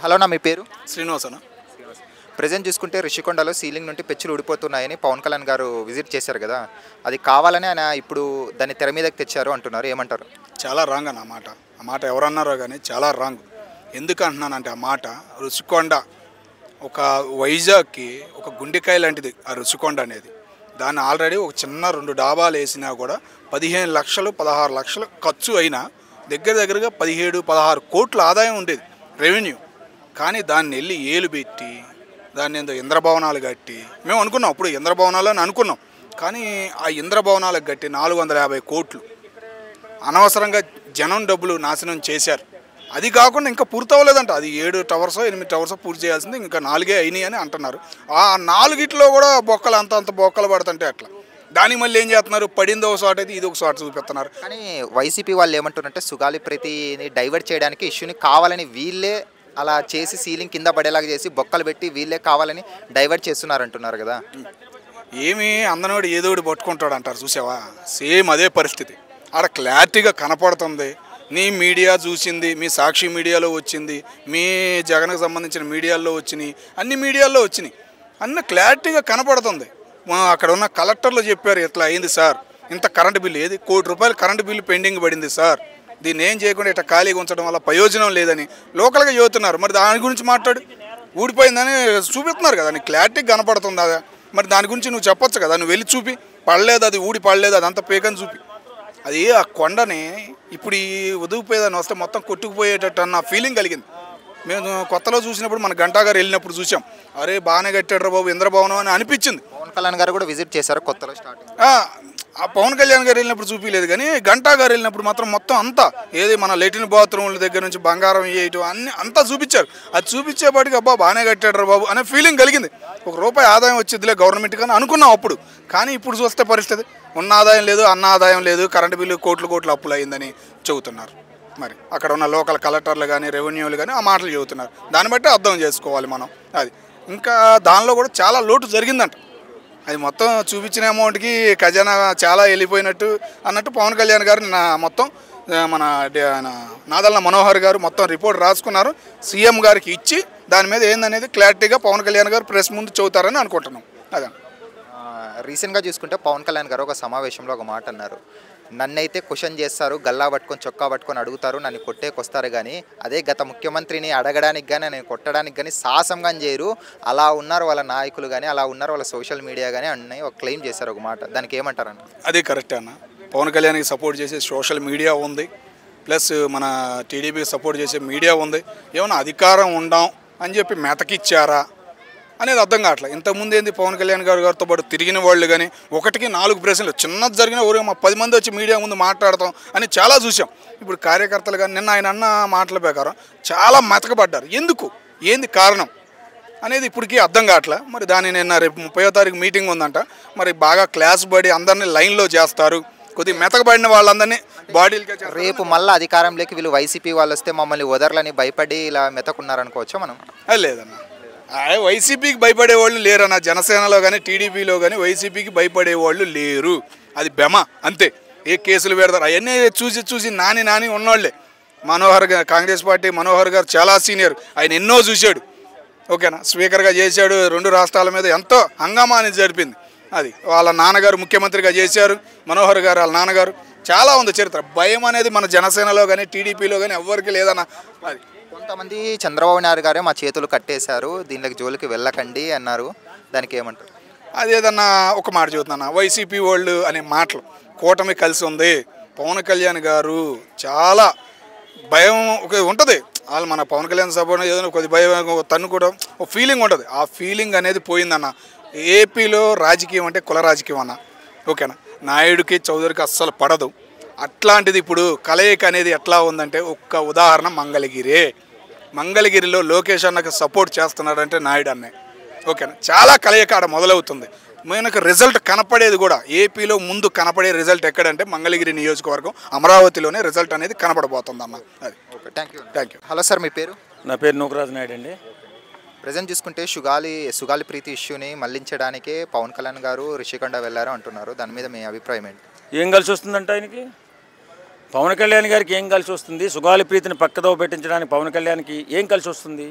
Hello నా మీ పేరు? శ్రీనివాస్ అన్న. ప్రెజెంట్ చూసుకుంటే రిషికొండలో సీలింగ్ నుండి పెచ్చులు ఊడిపోతున్నాయని పవన్ కళ్యాణ్ గారు విజిట్ చేశారు కదా, అది కావాలని ఆయన ఇప్పుడు దాన్ని తెర మీదకి తెచ్చారు అంటున్నారు, ఏమంటారు? చాలా రాంగ్ అన్న ఆ మాట ఎవరన్నారో కానీ చాలా రాంగ్. ఎందుకు అంటున్నానంటే ఆ మాట రుషికొండ ఒక వైజాగ్కి ఒక గుండెకాయ లాంటిది ఆ రుషికొండ అనేది. దాన్ని ఆల్రెడీ ఒక చిన్న 2 డాబాలు వేసినా కూడా 15 లక్షలు 16 లక్షలు ఖర్చు అయినా దగ్గరగా 17-16 కోట్ల ఆదాయం ఉండేది రెవెన్యూ. కానీ దాన్ని వెళ్ళి ఏలు పెట్టి దాన్ని ఏందో ఇంద్రభవనాలు కట్టి మేము అనుకున్నాం, అప్పుడు ఇంద్రభవనాలు అని అనుకున్నాం. కానీ ఆ ఇంద్రభవనాలకు కట్టి 450 కోట్లు అనవసరంగా జనం డబ్బులు నాశనం చేశారు. అది కాకుండా ఇంకా పూర్తవ్వలేదంట. అది 7 టవర్సో 8 టవర్సో పూర్తి చేయాల్సింది, ఇంకా 4 అయినాయి అని అంటున్నారు. ఆ 4 కూడా బొక్కలు అంత బొక్కలు పడుతుంటే అట్లా దానికి మళ్ళీ ఏం చేస్తున్నారు, పడింది ఒక చోట అయితే ఇది ఒక చోట చూపిస్తున్నారు. కానీ వైసీపీ వాళ్ళు ఏమంటారంటే సుగాలి ప్రీతిని డైవర్ట్ చేయడానికి ఇష్యూని కావాలని వీళ్ళే అలా చేసి సీలింగ్ కింద పడేలాగా చేసి బొక్కలు పెట్టి వీళ్ళే కావాలని డైవర్ట్ చేస్తున్నారు అంటున్నారు కదా. ఏమి అందనోడు ఏదోడు పట్టుకుంటాడు అంటారు చూసావా, సేమ్ అదే పరిస్థితి. ఆడ క్లారిటీగా కనపడుతుంది. నీ మీడియా చూసింది, మీ సాక్షి మీడియాలో వచ్చింది, మీ జగన్కి సంబంధించిన మీడియాల్లో వచ్చినాయి, అన్ని మీడియాల్లో వచ్చినాయి, అన్నీ క్లారిటీగా కనపడుతుంది. అక్కడ ఉన్న కలెక్టర్లు చెప్పారు, ఇట్లా అయింది సార్, ఇంత కరెంటు బిల్లు ఏది ₹1 కోటి కరెంటు బిల్లు పెండింగ్ పడింది సార్, దీన్ని ఏం చేయకుండా ఇట్లా ఖాళీగా ఉంచడం వల్ల ప్రయోజనం లేదని లోకల్గా చెబుతున్నారు. మరి దాని గురించి మాట్లాడు, ఊడిపోయిందని చూపిస్తున్నారు కదా, నీకు క్లారిటీగా కనపడుతుంది అదా. మరి దాని గురించి నువ్వు చెప్పొచ్చు కదా, నువ్వు వెళ్ళి చూపి, పడలేదు అది ఊడి పడలేదు అదంతా పేకని చూపి. అది ఆ కొండని ఇప్పుడు ఈ ఉదుగుపోయేదాన్ని వస్తే మొత్తం కొట్టుకుపోయేటట్టు అన్న ఫీలింగ్ కలిగింది. మేము కొత్తలో చూసినప్పుడు మన గంటా గారు వెళ్ళినప్పుడు చూసాం, అరే బాగానే కట్టాడు బాబు ఇంద్రభవనం అని అనిపించింది. పవన్ కళ్యాణ్ గారు కూడా విజిట్ చేశారు కొత్తలో స్టార్టింగ్. ఆ పవన్ కళ్యాణ్ గారు వెళ్ళినప్పుడు చూపించలేదు, కానీ గంటా గారు వెళ్ళినప్పుడు మాత్రం మొత్తం అంతా ఏది మన లెటిన్ బాత్రూమ్ల దగ్గర నుంచి బంగారం వేయటం అన్ని అంతా చూపించారు. అది చూపించేపాటికి అబ్బా బాగానే కట్టాడు బాబు అనే ఫీలింగ్ కలిగింది. ₹1 ఆదాయం వచ్చిందిలే గవర్నమెంట్ కానీ అనుకున్నాం అప్పుడు. కానీ ఇప్పుడు చూస్తే పరిస్థితి ఉన్న ఆదాయం లేదు, అన్న ఆదాయం లేదు, కరెంటు బిల్లు కోట్లు అప్పులు అయిందని చెబుతున్నారు. మరి అక్కడ ఉన్న లోకల్ కలెక్టర్లు కానీ రెవెన్యూలు కానీ ఆ మాటలు చెబుతున్నారు. దాన్ని బట్టి అర్థం చేసుకోవాలి మనం. అది ఇంకా దానిలో కూడా చాలా లోటు జరిగిందంట. అది మొత్తం చూపించిన అమౌంట్కి ఖజానా చాలా వెళ్ళిపోయినట్టు అన్నట్టు పవన్ కళ్యాణ్ గారు మొత్తం మన నాదెళ్ల మనోహర్ గారు మొత్తం రిపోర్ట్ రాసుకున్నారు, సీఎం గారికి ఇచ్చి దాని మీద ఏందనేది క్లారిటీగా పవన్ కళ్యాణ్ గారు ప్రెస్ ముందు చెబుతారని అనుకుంటున్నాం. అదే రీసెంట్గా చూసుకుంటే పవన్ కళ్యాణ్ గారు ఒక సమావేశంలో ఒక మాట అన్నారు, నన్నైతే క్వశ్చన్ చేస్తారు, గల్లా పట్టుకొని చొక్కా పట్టుకొని అడుగుతారు, నన్ను కొట్టేకొస్తారు, కానీ అదే గత ముఖ్యమంత్రిని అడగడానికి కానీ నేను కొట్టడానికి కానీ సాహసంగా చేయరు, అలా ఉన్నారు వాళ్ళ నాయకులు కానీ, అలా ఉన్నారు వాళ్ళ సోషల్ మీడియా కానీ అన్నీ ఒక క్లెయిమ్ చేశారు ఒక మాట. దానికి ఏమంటారన్న? అదే కరెక్ట్ అన్న. పవన్ కళ్యాణ్కి సపోర్ట్ చేసే సోషల్ మీడియా ఉంది, ప్లస్ మన టీడీపీకి సపోర్ట్ చేసే మీడియా ఉంది. ఏమన్నా అధికారం ఉండాం అని చెప్పి మెతకిచ్చారా అనేది అర్థం కావట్లేదు. ఇంతకుముందు ఏంది పవన్ కళ్యాణ్ గారితో పాటు తిరిగిన వాళ్ళు కానీ 1కి 4 ప్రశ్నలు చిన్నది జరిగిన ఊరే మా 10 మంది వచ్చి మీడియా ముందు మాట్లాడతాం అని చాలా చూసాం. ఇప్పుడు కార్యకర్తలు కానీ నిన్న ఆయన అన్న మాటల ప్రకారం చాలా మెతకబడ్డారు. ఎందుకు, ఏంది కారణం అనేది ఇప్పటికీ అర్థం కావట్లే. మరి దాన్ని నిన్న రేపు 30వ తారీఖు మీటింగ్ ఉందంట, మరి బాగా క్లాస్ పడి అందరినీ లైన్లో చేస్తారు, కొద్దిగా మెతకబడిన వాళ్ళందరినీ బాడీలుగా. రేపు మళ్ళీ అధికారంలోకి వీళ్ళు వైసీపీ వాళ్ళు వస్తే మమ్మల్ని వదర్లని భయపడి ఇలా మెతకున్నారనుకోవచ్చా మనం? లేదన్న, వైసీపీకి భయపడే వాళ్ళు లేరన్న. జనసేనలో కానీ టీడీపీలో కానీ వైసీపీకి భయపడే వాళ్ళు లేరు. అది బెమ అంతే. ఏ కేసులు పెడతారు అవన్నీ చూసి నాని ఉన్నవాళ్ళే. మనోహర్ గారు కాంగ్రెస్ పార్టీ మనోహర్ గారు చాలా సీనియర్, ఆయన ఎన్నో చూశాడు. ఓకేనా, స్పీకర్గా చేశాడు, 2 రాష్ట్రాల మీద ఎంతో హంగామా అనేది జరిపింది. అది వాళ్ళ నాన్నగారు ముఖ్యమంత్రిగా చేశారు, మనోహర్ గారు వాళ్ళ నాన్నగారు. చాలా ఉంది చరిత్ర. భయం అనేది మన జనసేనలో కానీ టీడీపీలో కానీ ఎవరికి లేదన్న. అది కొంతమంది చంద్రబాబు నాయుడు గారే మా చేతులు కట్టేశారు, దీనికి జోలికి వెళ్ళకండి అన్నారు, దానికి ఏమంటారు? అదేదన్నా ఒక మాట చెబుతున్నా, వైసీపీ వాళ్ళు అనే మాటలు కూటమి కలిసి ఉంది. పవన్ కళ్యాణ్ గారు చాలా భయం ఉంటుంది. వాళ్ళు మన పవన్ కళ్యాణ్ సభ ఏదైనా కొద్ది భయం తను కూడా ఒక ఫీలింగ్ ఉంటుంది. ఆ ఫీలింగ్ అనేది పోయిందన్న. ఏపీలో రాజకీయం అంటే కుల రాజకీయం అన్న. ఓకేనా, నాయుడికి చౌదరికి అస్సలు పడదు. అట్లాంటిది ఇప్పుడు కలయిక అనేది ఎట్లా ఉందంటే, ఒక్క ఉదాహరణ మంగళగిరిలో లోకేష్ అన్నకు సపోర్ట్ చేస్తున్నాడంటే నాయుడు అన్నే. ఓకేనా, చాలా కలయిక ఆడ మొదలవుతుంది. మనకు రిజల్ట్ కనపడేది కూడా ఏపీలో ముందు కనపడే రిజల్ట్ ఎక్కడంటే మంగళగిరి నియోజకవర్గం అమరావతిలోనే రిజల్ట్ అనేది కనపడబోతుంది అన్న. అది okay, thank you. Hello sir, మీ పేరు? నా పేరు నూకరాజు నాయుడు అండి. ప్రజెంట్ చూసుకుంటే సుగాలి ప్రీతి ఇష్యూని మళ్లించడానికే పవన్ కళ్యాణ్ గారు రిషికొండ వెళ్ళారు అంటున్నారు, దాని మీద మీ అభిప్రాయం ఏంటి? ఏం కలిసి వస్తుందంట ఆయనకి? పవన్ కళ్యాణ్ గారికి ఏం కలిసి వస్తుంది? సుగాలి ప్రీతిని పక్కదో పెట్టించడానికి పవన్ కళ్యాణ్కి ఏం కలిసి వస్తుంది?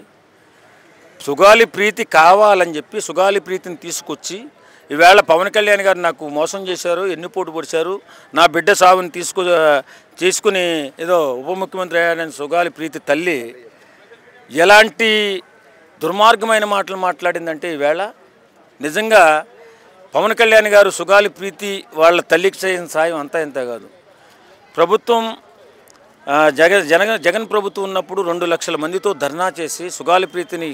సుగాలి ప్రీతి కావాలని చెప్పి సుగాలి ప్రీతిని తీసుకొచ్చి ఈవేళ పవన్ కళ్యాణ్ గారు నాకు మోసం చేశారు, ఎన్నిపోటు పొడిచారు, నా బిడ్డ సావుని తీసుకుని ఏదో ఉప ముఖ్యమంత్రి అయ్యాడని సుగాలి ప్రీతి తల్లి ఎలాంటి దుర్మార్గమైన మాటలు మాట్లాడిందంటే ఈవేళ నిజంగా పవన్ కళ్యాణ్ గారు సుగాలి ప్రీతి వాళ్ళ తల్లికి చేసిన సాయం అంతా ఇంత కాదు. ప్రభుత్వం జగన్ ప్రభుత్వం ఉన్నప్పుడు 2 లక్షల మందితో ధర్నా చేసి సుగాలి ప్రీతిని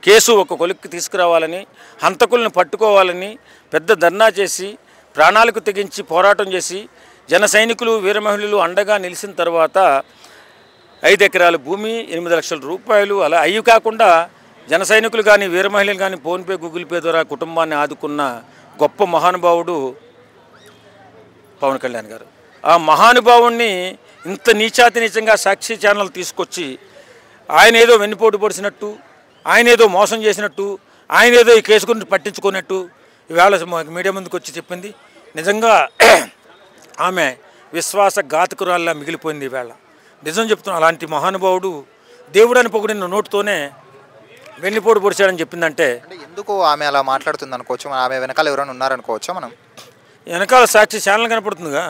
కేసు ఒక కొలిక్కి తీసుకురావాలని, హంతకులను పట్టుకోవాలని పెద్ద ధర్నా చేసి ప్రాణాలకు తెగించి పోరాటం చేసి జన సైనికులు వీర మహిళలు అండగా నిలిచిన తర్వాత 5 ఎకరాల భూమి 8 లక్షల రూపాయలు అలా అయ్యి కాకుండా జన సైనికులు కానీ వీర మహిళలు కానీ ఫోన్పే గూగుల్ పే ద్వారా కుటుంబాన్ని ఆదుకున్న గొప్ప మహానుభావుడు పవన్ కళ్యాణ్ గారు. ఆ మహానుభావుణ్ణి ఇంత నీచాతినీచంగా సాక్షి ఛానల్ తీసుకొచ్చి ఆయన ఏదో వెన్నుపోటు పొడిచినట్టు, ఆయన ఏదో మోసం చేసినట్టు, ఆయన ఏదో ఈ కేసు గురించి పట్టించుకున్నట్టు ఈవేళ మీడియా ముందుకు వచ్చి చెప్పింది. నిజంగా ఆమె విశ్వాసఘాతకురాల్లా మిగిలిపోయింది. ఈవేళ నిజం చెప్తున్నాను, అలాంటి మహానుభావుడు దేవుడని పొగిడిన నోటుతోనే వెన్నుపోటు పొడిచాడని చెప్పిందంటే ఎందుకు ఆమె అలా మాట్లాడుతుంది అనుకోవచ్చు? ఆమె వెనకాల ఎవరైనా ఉన్నారనుకోవచ్చా? మనం వెనకాల సాక్షి ఛానల్ కనపడుతుందిగా,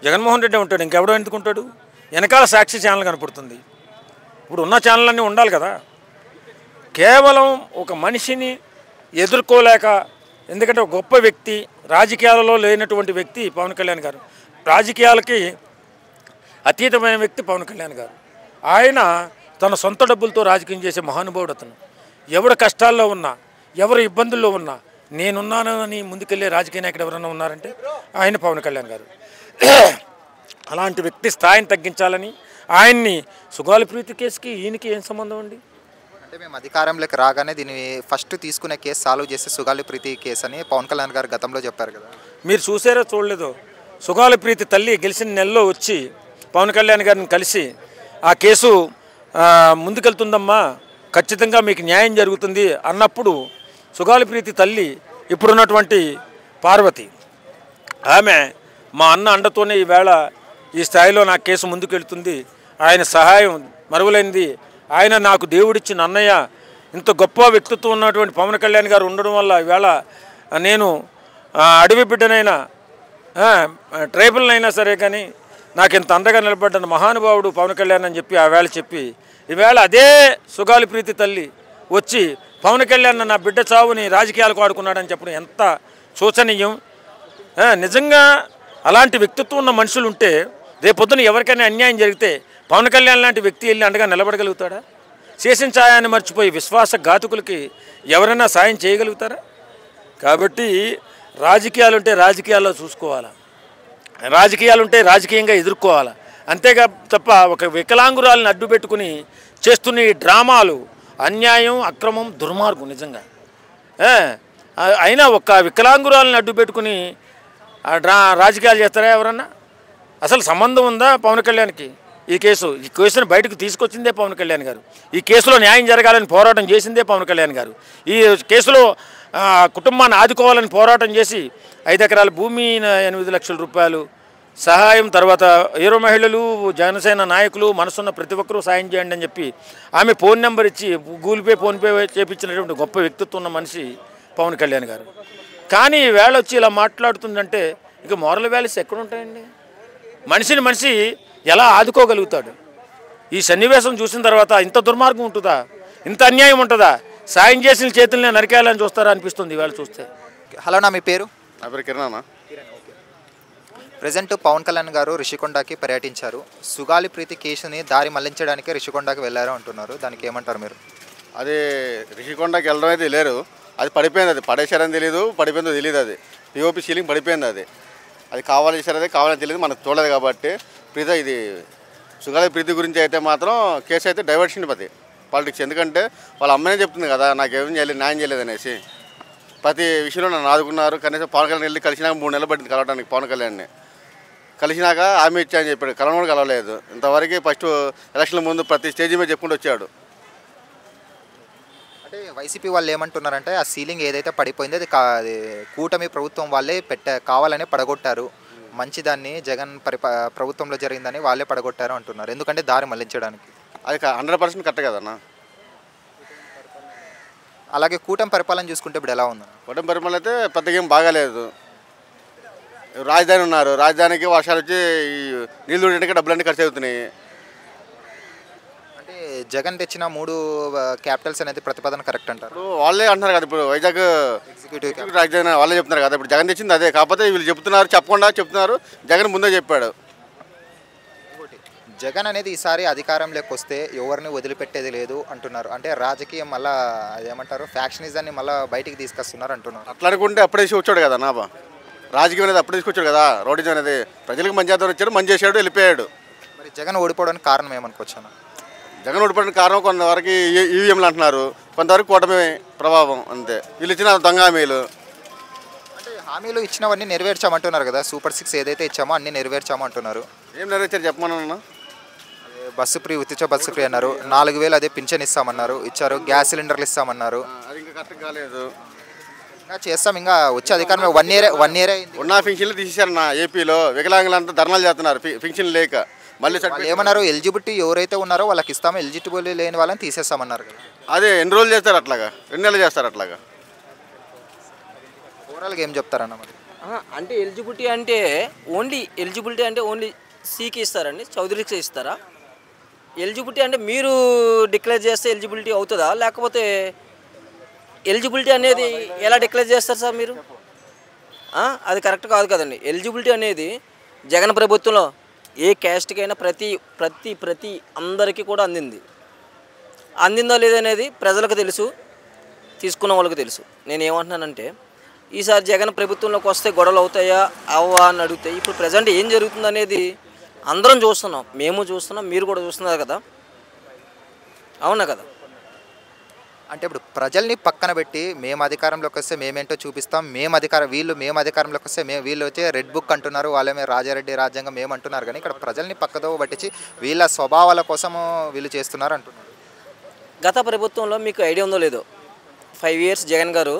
జగన్మోహన్ రెడ్డి ఉంటాడు, ఇంకెవడో ఎందుకుంటాడు? వెనకాల సాక్షి ఛానల్ కనపడుతుంది. ఇప్పుడు ఉన్న ఛానల్ అన్నీ ఉండాలి కదా. కేవలం ఒక మనిషిని ఎదుర్కోలేక, ఎందుకంటే ఒక గొప్ప వ్యక్తి, రాజకీయాలలో లేనటువంటి వ్యక్తి పవన్ కళ్యాణ్ గారు, రాజకీయాలకి అతీతమైన వ్యక్తి పవన్ కళ్యాణ్ గారు. ఆయన తన సొంత డబ్బులతో రాజకీయం చేసే మహానుభావుడు అతను. ఎవరు కష్టాల్లో ఉన్నా, ఎవరు ఇబ్బందుల్లో ఉన్నా నేనున్నానని ముందుకెళ్ళే రాజకీయ నాయకుడు ఎవరైనా ఉన్నారంటే ఆయన పవన్ కళ్యాణ్ గారు. అలాంటి వ్యక్తి స్థాయిని తగ్గించాలని ఆయన్ని సుగాలి ప్రీతి కేసుకి ఈయనకి ఏం సంబంధం అండి? అంటే మేము అధికారంలోకి రాగానే దీన్ని ఫస్ట్ తీసుకునే కేసు సాల్వ్ చేస్తే సుగాలి ప్రీతి కేసు అని పవన్ కళ్యాణ్ గారు గతంలో చెప్పారు కదా. మీరు చూసారో చూడలేదో, సుగాలి ప్రీతి తల్లి గెలిచిన నెలలో వచ్చి పవన్ కళ్యాణ్ గారిని కలిసి ఆ కేసు ముందుకెళ్తుందమ్మా, ఖచ్చితంగా మీకు న్యాయం జరుగుతుంది అన్నప్పుడు సుగాలి ప్రీతి తల్లి ఇప్పుడున్నటువంటి పార్వతి ఆమె మా అన్న అండతోనే ఈవేళ ఈ స్థాయిలో నా కేసు ముందుకెళ్తుంది, ఆయన సహాయం మరువలేనిది, ఆయన నాకు దేవుడిచ్చిన అన్నయ్య, ఇంత గొప్ప వ్యక్తిత్వం ఉన్నటువంటి పవన్ కళ్యాణ్ గారు ఉండడం వల్ల ఈవేళ నేను అడవి బిడ్డనైనా ట్రైబల్నైనా సరే కానీ నాకు ఇంత అండగా నిలబడ్డ మహానుభావుడు పవన్ కళ్యాణ్ అని చెప్పి ఆవేళ చెప్పి ఈవేళ అదే సుగాలి ప్రీతి తల్లి వచ్చి పవన్ కళ్యాణ్ నా బిడ్డ చావుని రాజకీయాలకు వాడుకున్నాడని చెప్పడం ఎంత శోచనీయం. నిజంగా అలాంటి వ్యక్తిత్వం ఉన్న మనుషులు ఉంటే రేపొద్దున ఎవరికైనా అన్యాయం జరిగితే పవన్ కళ్యాణ్ లాంటి వ్యక్తి వెళ్ళి అండగా నిలబడగలుగుతాడా? చేసిన సాయాన్ని మర్చిపోయి విశ్వాసఘాతకులకి ఎవరైనా సాయం చేయగలుగుతారా? కాబట్టి రాజకీయాలుంటే రాజకీయాల్లో చూసుకోవాలా, రాజకీయాలుంటే రాజకీయంగా ఎదుర్కోవాలా, అంతేగా తప్ప ఒక వికలాంగురాలను అడ్డు పెట్టుకుని చేస్తున్న ఈ డ్రామాలు అన్యాయం, అక్రమం, దుర్మార్గం నిజంగా. అయినా ఒక వికలాంగురాలను అడ్డు పెట్టుకుని రాజకీయాలు చేస్తారా ఎవరన్నా? అసలు సంబంధం ఉందా పవన్ కళ్యాణ్కి? ఈ కేసును బయటకు తీసుకొచ్చిందే పవన్ కళ్యాణ్ గారు, ఈ కేసులో న్యాయం జరగాలని పోరాటం చేసిందే పవన్ కళ్యాణ్ గారు, ఈ కేసులో కుటుంబాన్ని ఆదుకోవాలని పోరాటం చేసి 5 ఎకరాల భూమి 8 లక్షల రూపాయలు సహాయం, తర్వాత హీరో మహిళలు, జనసేన నాయకులు, మనసున్న ప్రతి ఒక్కరూ సాయం చేయండి అని చెప్పి ఆమె ఫోన్ నెంబర్ ఇచ్చి గూగుల్ పే ఫోన్పే చేపించినటువంటి గొప్ప వ్యక్తిత్వం ఉన్న మనిషి పవన్ కళ్యాణ్ గారు. కానీ వేళ వచ్చి ఇలా మాట్లాడుతుందంటే ఇక మోరల్ వాల్యూస్ ఎక్కడుంటాయండి? మనిషి ఎలా ఆదుకోగలుగుతాడు? ఈ సన్నివేశం చూసిన తర్వాత ఇంత దుర్మార్గం ఉంటుందా, ఇంత అన్యాయం ఉంటుందా? సాయం చేసిన చేతుల్ని నరికేయాలని చూస్తారా అనిపిస్తుంది ఇవాళ చూస్తే. హలో, నా మీ పేరు? నా పేరు కిరణ్. ప్రజెంట్ పవన్ కళ్యాణ్ గారు రిషికొండకి పర్యటించారు. సుగాలి ప్రీతి కేసుని దారి మళ్లించడానికి రిషికొండకి వెళ్ళారు అంటున్నారు, దానికి ఏమంటారు మీరు? అది రిషికొండకి వెళ్ళడం అయితే లేరు, అది పడిపోయింది, అది పడేశారని తెలియదు, పడిపోయిందో తెలియదు, అది పిఓపి సీలింగ్ పడిపోయింది, అది కావాలి చేశారు, అది కావాలని తెలియదు, మనకు చూడలేదు. కాబట్టి ఇది సుగాలి ప్రీతి గురించి అయితే మాత్రం కేసు అయితే డైవర్షన్ పది పాలిటిక్స్. ఎందుకంటే వాళ్ళ అమ్మనే చెప్తుంది కదా నాకేం చేయలేదు, న్యాయం చేయలేదు అనేసి. ప్రతి విషయంలో నన్ను ఆదుకున్నారు. కనీసం పవన్ కళ్యాణ్ వెళ్ళి కలిసినాక 3 నెలలు పట్టింది కలవడానికి. పవన్ కళ్యాణ్ని కలిసినాక హామీ ఇచ్చా అని చెప్పాడు, కలవడం కూడా కలవలేదు ఇంతవరకు. ఫస్ట్ ఎలక్షన్ల ముందు ప్రతి స్టేజ్ మీద చెప్పుకుంటూ వచ్చాడు. అంటే వైసీపీ వాళ్ళు ఏమంటున్నారంటే ఆ సీలింగ్ ఏదైతే పడిపోయిందో అది కూటమి ప్రభుత్వం వాళ్ళే కావాలనే పడగొట్టారు, మంచిదాన్ని జగన్ ప్రభుత్వంలో జరిగిందని వాళ్ళే పడగొట్టారు అంటున్నారు. ఎందుకంటే దారి మళ్లించడానికి. అది 100% కరెక్ట్ కదన్నా. అలాగే కూటమి పరిపాలన చూసుకుంటే ఇప్పుడు ఎలా ఉంది? కూటమి పరిపాలన అయితే పెద్దగా ఏం బాగాలేదు. రాజధాని ఉన్నారు, రాజధానికి వర్షాలు వచ్చి ఈ నీళ్ళు దూడడానికి డబ్బులన్నీ ఖర్చు అవుతున్నాయి. అంటే జగన్ తెచ్చిన 3 క్యాపిటల్స్ అనేది ప్రతిపాదన కరెక్ట్ అంటారు. ఇప్పుడు వాళ్ళే అంటున్నారు కదా, ఇప్పుడు వైజాగ్ ఎగ్జిక్యూటివ్ రాజధాని వాళ్ళే చెప్తున్నారు కదా. ఇప్పుడు జగన్ తెచ్చింది అదే, కాకపోతే వీళ్ళు చెప్పకుండా చెప్తున్నారు. జగన్ ముందే చెప్పాడు. జగన్ అనేది ఈసారి అధికారంలోకి వస్తే ఎవరిని వదిలిపెట్టేది లేదు అంటున్నారు. అంటే రాజకీయం మళ్ళీ అదేమంటారు ఫ్యాక్షనిజాన్ని మళ్ళీ బయటికి తీసుకొస్తున్నారు అంటున్నారు. అట్లా అనుకుంటే అప్పుడే వచ్చాడు కదా నాబా. రాజకీయం అనేది అప్పుడే తీసుకొచ్చాడు కదా. రోడ్డు అనేది ప్రజలకు మంచి చేద్దాం వచ్చాడు, మంచి చేసాడు, వెళ్ళిపోయాడు. మరి జగన్ ఓడిపోవడానికి కారణం ఏమనుకోవచ్చాను? జగన్ ఓడిపోవడానికి కారణం కొంతవరకు ఈవీఎంలు అంటున్నారు, కొంతవరకు కూటమి ప్రభావం అంతే. వీళ్ళు ఇచ్చిన దొంగ హామీలు. అంటే హామీలు ఇచ్చినవన్నీ నెరవేర్చామంటున్నారు కదా. సూపర్ 6 ఏదైతే ఇచ్చామో అన్నీ నెరవేర్చామంటున్నారు. ఏం నెరవేర్చారు చెప్పమన్నా? బస్సు ఫ్రీ, ఉచిత బస్సు ఫ్రీ అన్నారు. 4000 అదే పింఛన్ ఇస్తామన్నారు, ఇచ్చారు. గ్యాస్ సిలిండర్లు ఇస్తామన్నారు. అది ఇంకా కరెక్ట్ కాలేదు. ఇంకా చేస్తాం, ఇంకా వచ్చే అధికారంలో 1 ఇయర్ అయింది. ఉన్న ఫింక్షన్లు తీసేశారు నా ఏపీలో. వికలాంగులంతా ధర్నాలు చేస్తున్నారు ఫింక్షన్ లేక. మళ్ళీ ఏమన్నారు, ఎలిజిబిలిటీ ఎవరైతే ఉన్నారో వాళ్ళకి ఇస్తాము, ఎలిజిబిలిటీ లేని వాళ్ళని తీసేస్తామన్నారు కదా. అదే ఎన్ని రోజులు చేస్తారు అట్లాగా, 2 నెలలు చేస్తారు అట్లాగా. ఓవరాల్గా ఏం చెప్తారన్న మరి? అంటే ఎలిజిబిలిటీ అంటే ఓన్లీ సీకి ఇస్తారండి, చౌదరికి ఇస్తారా? ఎలిజిబిలిటీ అంటే మీరు డిక్లేర్ చేస్తే ఎలిజిబిలిటీ అవుతుందా, లేకపోతే ఎలిజిబిలిటీ అనేది ఎలా డిక్లేర్ చేస్తారు సార్ మీరు? అది కరెక్ట్ కాదు కదండి. ఎలిజిబిలిటీ అనేది జగన్ ప్రభుత్వంలో ఏ క్యాస్ట్కైనా ప్రతి అందరికీ కూడా అందిందో లేదనేది ప్రజలకు తెలుసు, తీసుకున్న వాళ్ళకి తెలుసు. నేను ఏమంటున్నానంటే ఈసారి జగన్ ప్రభుత్వంలోకి వస్తే గొడవలు అవుతాయా అవ్వా అని అడిగితే ఇప్పుడు ప్రజెంట్ ఏం జరుగుతుంది అనేది అందరం చూస్తున్నాం, మేము చూస్తున్నాం, మీరు కూడా చూస్తున్నారు కదా. అవునా కదా? అంటే ఇప్పుడు ప్రజల్ని పక్కన పెట్టి మేము అధికారంలోకి వస్తే మేమేంటో చూపిస్తాం, మేము అధికారంలోకి వస్తే వీళ్ళు వచ్చి రెడ్ బుక్ అంటున్నారు, వాళ్ళేమే రాజారెడ్డి రాజ్యాంగం మేము అంటున్నారు. కానీ ఇక్కడ ప్రజల్ని పక్కదో పట్టించి వీళ్ళ స్వభావాల కోసం వీళ్ళు చేస్తున్నారు అంటున్నారు. గత ప్రభుత్వంలో మీకు ఐడియా ఉందో లేదో, 5 years జగన్ గారు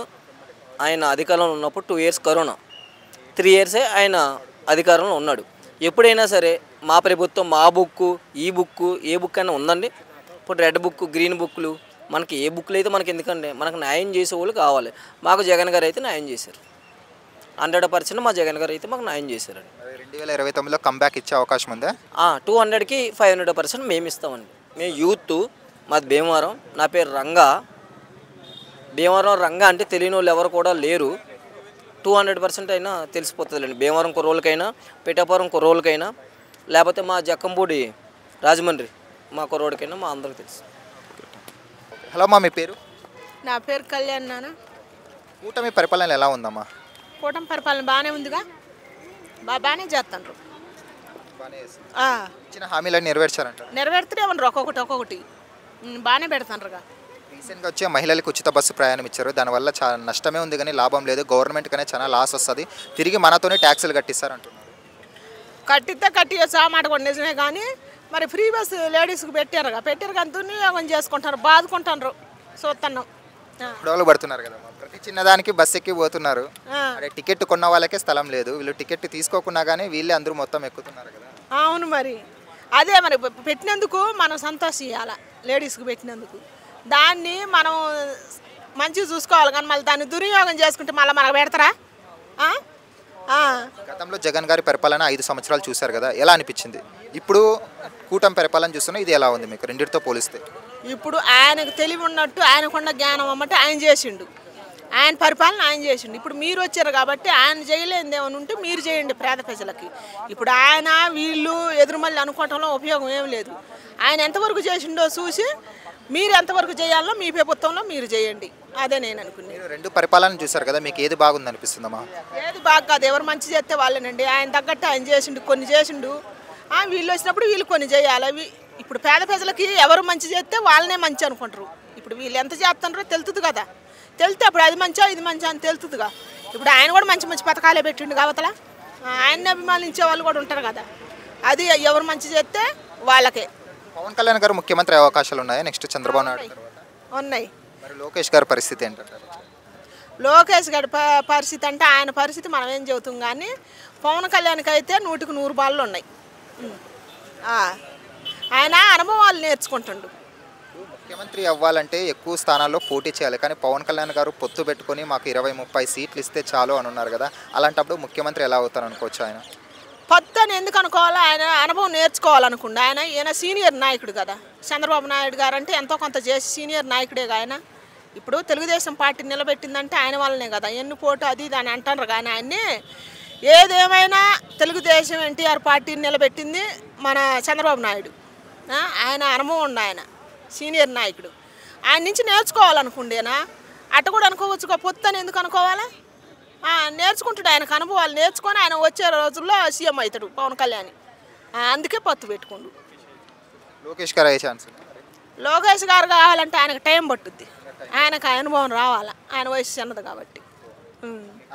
ఆయన అధికారంలో ఉన్నప్పుడు 2 years కరోనా, 3 years ఆయన అధికారంలో ఉన్నాడు. ఎప్పుడైనా సరే మా ప్రభుత్వం మా బుక్కు ఈ బుక్కు ఏ బుక్ అయినా ఉందండి. ఇప్పుడు రెడ్ బుక్ గ్రీన్ బుక్లు మనకి ఏ బుక్లు అయితే మనకి ఎందుకంటే మనకు న్యాయం చేసే వాళ్ళు కావాలి. మాకు జగన్ గారు అయితే న్యాయం చేశారు, 100% మా జగన్ గారు అయితే మాకు న్యాయం చేశారండి. 2029లో కంబ్యాక్ ఇచ్చే అవకాశం ఉందా? 200కి 500% మేము ఇస్తామండి. మేము యూత్, మాది భీమవరం, నా పేరు రంగా. భీమవరం రంగా అంటే తెలియని వాళ్ళు ఎవరు కూడా లేరు. 200% అయినా తెలిసిపోతుందండి. భీమవరం కుర్రోళ్ళకైనా, పిఠాపురం కుర్రోళ్ళకైనా, లేకపోతే మా జక్కంపూడి రాజమండ్రి మా కుర్రోడికైనా మా అందరికి తెలుసు. హలో అమ్మా, మీ పేరు? నా పేరు కళ్యాణ్ నాన్న. కూటమి పరిపాలన ఎలా ఉందమ్మా? కూటమి పరిపాలన బాగానే ఉందిగా, బాగానే చేస్తాండ్రు. ఇచ్చిన హామీలను నెరవేర్చారంటారు. నెరవేరుతూనే ఉన్నారు ఒక్కొక్కటి బాగానే పెడతాండ్రుగా. రీసెంట్గా వచ్చే మహిళలకు ఉచిత బస్సు ప్రయాణం ఇచ్చారు. దానివల్ల చాలా నష్టమే ఉంది కానీ లాభం లేదు. గవర్నమెంట్ కనే చాలా లాస్ వస్తుంది. తిరిగి మనతోనే ట్యాక్సులు కట్టిస్తారు అంటున్నారు. కట్టియచ్చు ఆ మాట కూడా నిజమే. కానీ మరి ఫ్రీ బస్సు లేడీస్కి పెట్టారు కానీ దుర్వినియోగం చేసుకుంటారు, బాదుకుంటారు. చూస్తున్నాం, గొడవలు పడుతున్నారు కదా. ప్రతి చిన్నదానికి బస్సు ఎక్కి పోతున్నారు. అదే టికెట్ కొన్న వాళ్ళకే స్థలం లేదు. వీళ్ళు టికెట్ తీసుకోకుండా కానీ వీళ్ళే అందరూ మొత్తం ఎక్కుతున్నారు కదా. అవును, మరి అదే మరి పెట్టినందుకు మనం సంతోషించాలి. లేడీస్కి పెట్టినందుకు దాన్ని మనం మంచిగా చూసుకోవాలి. కానీ మళ్ళీ దాన్ని దుర్వినియోగం చేసుకుంటే మళ్ళీ మనకు పెడతారా? గతంలో జగన్ గారి పరిపాలన 5 సంవత్సరాలు చూశారు కదా, ఎలా అనిపించింది? ఇప్పుడు కూటమి పరిపాలన చూస్తున్నా, ఇది ఎలా ఉంది మీకు రెండింటితో పోలిస్తే? ఇప్పుడు ఆయనకు తెలివి ఉన్నట్టు, ఆయనకున్న జ్ఞానం అమ్మటే ఆయన చేసిండు, ఆయన పరిపాలన ఆయన చేసిండు. ఇప్పుడు మీరు వచ్చారు కాబట్టి ఆయన చేయలేనిది ఏమైనా ఉంటే మీరు చేయండి పేద ప్రజలకి. ఇప్పుడు ఆయన వీళ్ళు ఎదురుమల్లి అనుకోవటంలో ఉపయోగం ఏం లేదు. ఆయన ఎంతవరకు చేసిండో చూసి మీరు ఎంతవరకు చేయాలో మీ ప్రభుత్వంలో మీరు చేయండి. అదే నేను అనుకున్నాను. మీరు 2 పరిపాలన చూశారు కదా, మీకు ఏది బాగుంది అనిపిస్తుందమ్మా? ఏది బాగా కాదు, ఎవరు మంచి చేస్తే వాళ్ళేనండి. ఆయన తగ్గట్టు ఆయన చేసిండు, కొన్ని చేసిండు. వీళ్ళు వచ్చినప్పుడు వీళ్ళు కొన్ని చేయాలి. అవి ఇప్పుడు పేద ప్రజలకి ఎవరు మంచి చేస్తే వాళ్ళనే మంచి అనుకుంటారు. ఇప్పుడు వీళ్ళు ఎంత చేస్తున్నారో తెలుస్తుంది కదా. తెలితే అప్పుడు అది మంచా ఇది మంచి అని తెలుతుందిగా. ఇప్పుడు ఆయన కూడా మంచి మంచి పథకాలే పెట్టిండు కావతల. ఆయన్ని అభిమానించే వాళ్ళు కూడా ఉంటారు కదా. అది ఎవరు మంచి చేస్తే వాళ్ళకే. పవన్ కళ్యాణ్ గారు ముఖ్యమంత్రి అయ్యే అవకాశాలు ఉన్నాయా నెక్స్ట్ చంద్రబాబు నాయుడు తర్వాత? ఉన్నాయి. మరి లోకేష్ గారి పరిస్థితి ఏంటంటారు? లోకేష్ గారి పరిస్థితి అంటే ఆయన పరిస్థితి మనం ఏం చెబుతాం. కానీ పవన్ కళ్యాణ్కి అయితే 100కి 100 బాళ్ళు ఉన్నాయి. ఆయన అనుభవాలు నేర్చుకుంటుండు. ముఖ్యమంత్రి అవ్వాలంటే ఎక్కువ స్థానాల్లో పోటీ చేయాలి, కానీ పవన్ కళ్యాణ్ గారు పొత్తు పెట్టుకొని మాకు 20-30 సీట్లు ఇస్తే చాలు అని ఉన్నారు కదా, అలాంటప్పుడు ముఖ్యమంత్రి ఎలా అవుతారు అనుకోవచ్చు? ఆయన పొత్తు అని ఎందుకు అనుకోవాలో, ఆయన అనుభవం నేర్చుకోవాలనుకుంటా. ఈయన సీనియర్ నాయకుడు కదా. చంద్రబాబు నాయుడు గారు అంటే ఎంతో కొంత చేసి సీనియర్ నాయకుడే. ఆయన ఇప్పుడు తెలుగుదేశం పార్టీ నిలబెట్టిందంటే ఆయన వల్లనే కదా. ఎన్ని పోటు అది ఇది అని అంటారు, కానీ ఆయన్ని ఏదేమైనా తెలుగుదేశం ఎన్టీఆర్ పార్టీని నిలబెట్టింది మన చంద్రబాబు నాయుడు. ఆయన అనుభవం ఉండు, ఆయన సీనియర్ నాయకుడు. ఆయన నుంచి నేర్చుకోవాలనుకుండేనా? అట్ట కూడా అనుకోవచ్చు. పొత్తు అని ఎందుకు అనుకోవాలా? నేర్చుకుంటాడు. ఆయనకు అనుభవాలు నేర్చుకొని ఆయన వచ్చే రోజుల్లో సీఎం అవుతాడు పవన్ కళ్యాణ్. అందుకే పొత్తు పెట్టుకుండు. లోకేష్ గారు అయ్యే ఛాన్స్? లోకేష్ గారు కావాలంటే ఆయనకు టైం పట్టుద్ది. ఆయనకు అనుభవం రావాలా, ఆయన వయసు చిన్నది కాబట్టి.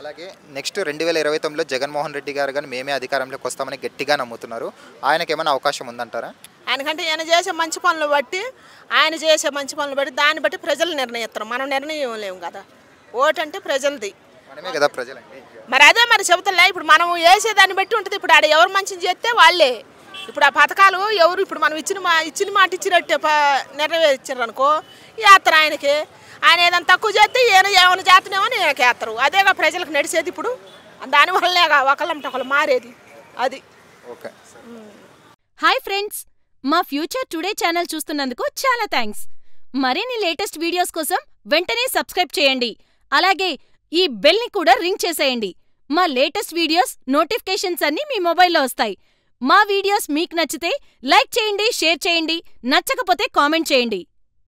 అలాగే నెక్స్ట్ 2029లో జగన్మోహన్ రెడ్డి గారు కానీ మేమే అధికారంలోకి వస్తామని గట్టిగా నమ్ముతున్నారు. ఆయనకి ఏమైనా అవకాశం ఉందంటారా? ఆయనకంటే ఆయన చేసే మంచి పనులు బట్టి, దాన్ని బట్టి ప్రజలు నిర్ణయిస్తారు. మనం నిర్ణయం లేము కదా. ఓటు అంటే ప్రజలది, మనమే కదా ప్రజలండి. మరి అదే మరి చెబుతలే. ఇప్పుడు మనం వేసేదాన్ని బట్టి ఉంటుంది. ఇప్పుడు ఆడ ఎవరు మంచిని చేస్తే వాళ్ళే. ఇప్పుడు ఆ పథకాలు ఎవరు ఇప్పుడు మనం ఇచ్చిన మాట ఇచ్చినట్టే నెరవేర్చారు అనుకో, వేస్తారు ఆయనకి. ఆయన ఏదైనా తక్కువ చేస్తే ఏమైనా చేస్తున్నామో నేనకి వేస్తారు. అదేగా ప్రజలకు నడిచేది. ఇప్పుడు దానివల్లనేగా ఒకళ్ళంటే ఒకళ్ళు మారేది. అది ఓకే. హాయ్ ఫ్రెండ్స్, మా ఫ్యూచర్ టుడే ఛానల్ చూస్తున్నందుకు చాలా థ్యాంక్స్. మరిన్ని లేటెస్ట్ వీడియోస్ కోసం వెంటనే సబ్స్క్రైబ్ చేయండి. అలాగే ఈ బెల్ని కూడా రింగ్ చేసేయండి. మా లేటెస్ట్ వీడియోస్ నోటిఫికేషన్స్ అన్నీ మీ మొబైల్లో వస్తాయి. మా వీడియోస్ మీకు నచ్చితే లైక్ చేయండి, షేర్ చేయండి, నచ్చకపోతే కామెంట్ చేయండి.